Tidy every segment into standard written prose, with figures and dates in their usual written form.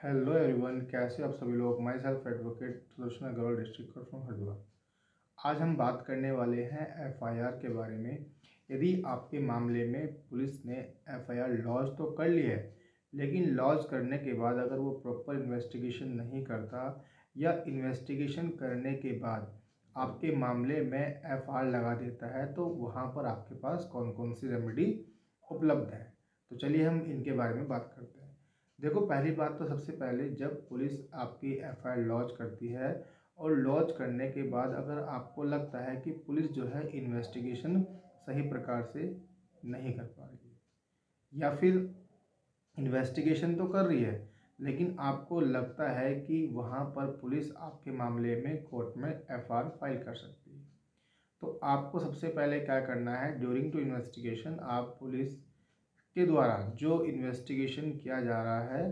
Hello everyone, कैसे हो आप सभी लोग। My self advocate Sudarshan Agarwal, district court from Haridwar. आज हम बात करने वाले हैं एफआईआर के बारे में। यदि आपके मामले में पुलिस ने एफआईआर लॉन्च तो कर ली है, लेकिन लॉन्च करने के बाद अगर वो प्रॉपर इन्वेस्टिगेशन नहीं करता या इन्वेस्टिगेशन करने के बाद आपके मामले में एफआईआर लगा देता है, तो वहाँ पर आपके पास कौन कौन सी रेमेडी उपलब्ध है। तो चलिए हम इनके बारे में बात करते हैं। देखो, पहली बात तो सबसे पहले, जब पुलिस आपकी एफआईआर लॉन्च करती है और लॉन्च करने के बाद अगर आपको लगता है कि पुलिस जो है इन्वेस्टिगेशन सही प्रकार से नहीं कर पा रही है, या फिर इन्वेस्टिगेशन तो कर रही है लेकिन आपको लगता है कि वहाँ पर पुलिस आपके मामले में कोर्ट में एफआईआर फाइल कर सकती है, तो आपको सबसे पहले क्या करना है। ड्यूरिंग टू इन्वेस्टिगेशन आप पुलिस के द्वारा जो इन्वेस्टिगेशन किया जा रहा है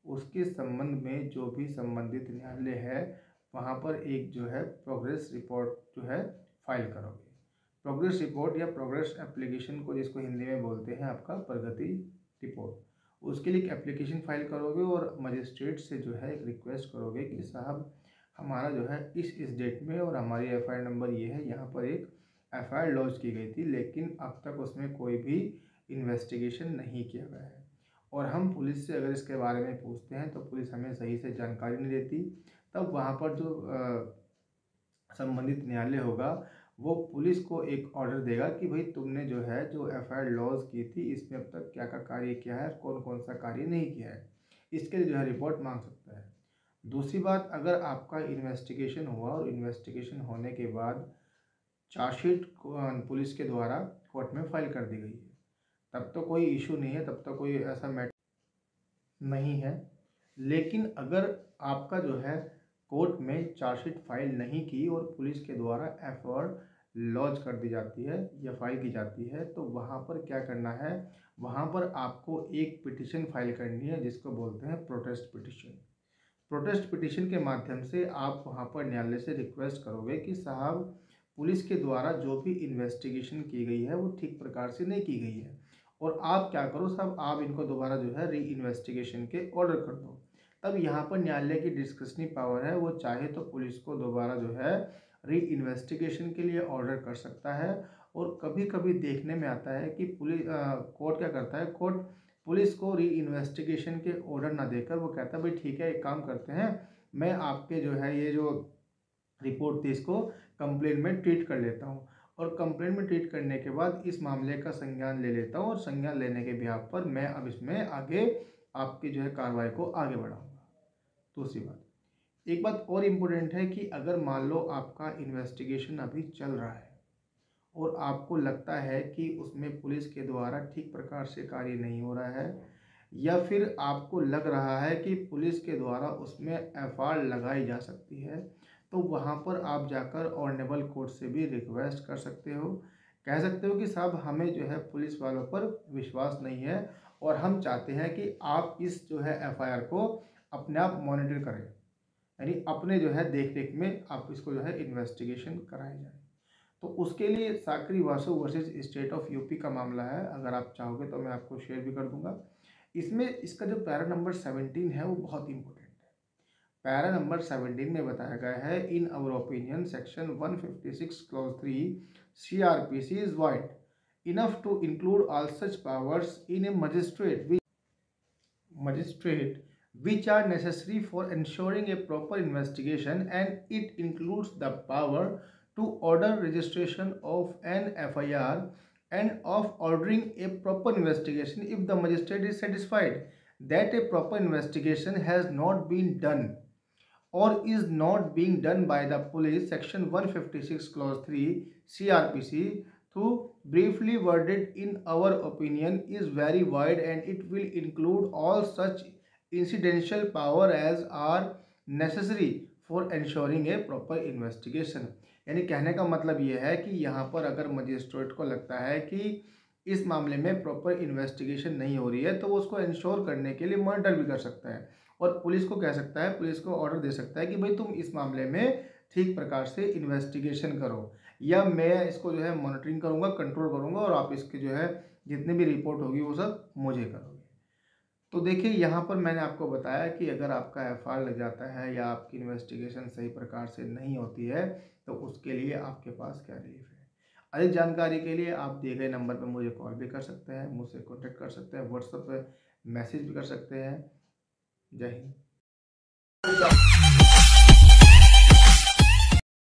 उसके संबंध में जो भी संबंधित न्यायालय है वहाँ पर एक जो है प्रोग्रेस रिपोर्ट जो है फाइल करोगे। प्रोग्रेस रिपोर्ट या प्रोग्रेस एप्लीकेशन को जिसको हिंदी में बोलते हैं आपका प्रगति रिपोर्ट, उसके लिए एक एप्लीकेशन फाइल करोगे और मजिस्ट्रेट से जो है एक रिक्वेस्ट करोगे कि साहब हमारा जो है इस डेट में और हमारी एफआईआर नंबर ये है, यहाँ पर एक एफआईआर लॉन्च की गई थी लेकिन अब तक उसमें कोई भी इन्वेस्टिगेशन नहीं किया गया है, और हम पुलिस से अगर इसके बारे में पूछते हैं तो पुलिस हमें सही से जानकारी नहीं देती। तब वहाँ पर जो संबंधित न्यायालय होगा वो पुलिस को एक ऑर्डर देगा कि भाई तुमने जो है जो एफआईआर लॉन्च की थी इसमें अब तक क्या क्या कार्य किया है, कौन कौन सा कार्य नहीं किया है, इसके लिए जो है रिपोर्ट मांग सकता है। दूसरी बात, अगर आपका इन्वेस्टिगेशन हुआ और इन्वेस्टिगेशन होने के बाद चार्जशीट पुलिस के द्वारा कोर्ट में फाइल कर दी गई है, तब तो कोई इशू नहीं है, तब तो कोई ऐसा मैटर नहीं है। लेकिन अगर आपका जो है कोर्ट में चार्जशीट फाइल नहीं की और पुलिस के द्वारा एफआईआर लॉन्च कर दी जाती है या फाइल की जाती है, तो वहाँ पर क्या करना है, वहाँ पर आपको एक पिटिशन फाइल करनी है जिसको बोलते हैं प्रोटेस्ट पिटिशन। प्रोटेस्ट पिटिशन के माध्यम से आप वहाँ पर न्यायालय से रिक्वेस्ट करोगे कि साहब पुलिस के द्वारा जो भी इन्वेस्टिगेशन की गई है वो ठीक प्रकार से नहीं की गई है, और आप क्या करो साहब, आप इनको दोबारा जो है री इन्वेस्टिगेशन के ऑर्डर कर दो। तब यहाँ पर न्यायालय की डिस्क्रिशनरी पावर है, वो चाहे तो पुलिस को दोबारा जो है री इन्वेस्टिगेशन के लिए ऑर्डर कर सकता है। और कभी कभी देखने में आता है कि पुलिस कोर्ट क्या करता है, कोर्ट पुलिस को री इन्वेस्टिगेशन के ऑर्डर ना देकर वो कहता है भाई ठीक है, एक काम करते हैं, मैं आपके जो है ये जो रिपोर्ट थी इसको कंप्लेंट में ट्रीट कर लेता हूँ, और कंप्लेंट में ट्रीट करने के बाद इस मामले का संज्ञान ले लेता हूँ, और संज्ञान लेने के बिहाफ पर मैं अब इसमें आगे आपकी जो है कार्रवाई को आगे बढ़ाऊँगा। दूसरी बात, एक बात और इम्पोर्टेंट है कि अगर मान लो आपका इन्वेस्टिगेशन अभी चल रहा है और आपको लगता है कि उसमें पुलिस के द्वारा ठीक प्रकार से कार्य नहीं हो रहा है, या फिर आपको लग रहा है कि पुलिस के द्वारा उसमें एफआईआर लगाई जा सकती है, तो वहाँ पर आप जाकर ऑनरेबल कोर्ट से भी रिक्वेस्ट कर सकते हो। कह सकते हो कि साहब हमें जो है पुलिस वालों पर विश्वास नहीं है और हम चाहते हैं कि आप इस जो है एफआईआर को अपने आप मॉनिटर करें, यानी अपने जो है देख रेख में आप इसको जो है इन्वेस्टिगेशन कराई जाए। तो उसके लिए Sakiri Vasu versus state of UP का मामला है, अगर आप चाहोगे तो मैं आपको शेयर भी कर दूंगा। इसमें इसका जो पैरा नंबर 17 है वो बहुत इंपॉर्टेंट है। पैरा नंबर 17 में बताया गया है, in our opinion section 156 clause 3 CRPC is wide enough to include all such powers in a magistrate which are necessary for ensuring a proper investigation, and it includes the power to order registration of an FIR and of ordering a proper investigation if the magistrate is satisfied that a proper investigation has not been done or is not being done by the police. Section 156 clause 3 CRPC, through briefly worded in our opinion, is very wide and it will include all such incidental power as are necessary for ensuring a proper investigation। यानी कहने का मतलब ये है कि यहाँ पर अगर मजिस्ट्रेट को लगता है कि इस मामले में प्रॉपर इन्वेस्टिगेशन नहीं हो रही है तो वो उसको इंश्योर करने के लिए मॉनिटर भी कर सकता है, और पुलिस को कह सकता है, पुलिस को ऑर्डर दे सकता है कि भाई तुम इस मामले में ठीक प्रकार से इन्वेस्टिगेशन करो, या मैं इसको जो है मॉनिटरिंग करूँगा, कंट्रोल करूँगा, और आप इसके जो है जितनी भी रिपोर्ट होगी वो सब मुझे करोगे। तो देखिए यहाँ पर मैंने आपको बताया कि अगर आपका एफआईआर लग जाता है या आपकी इन्वेस्टिगेशन सही प्रकार से नहीं होती है तो उसके लिए आपके पास क्या रिलीफ है। अधिक जानकारी के लिए आप दिए गए नंबर पर मुझे कॉल भी कर सकते हैं, मुझसे कॉन्टेक्ट कर सकते हैं, व्हाट्सएप पे मैसेज भी कर सकते हैं। जय हिंद।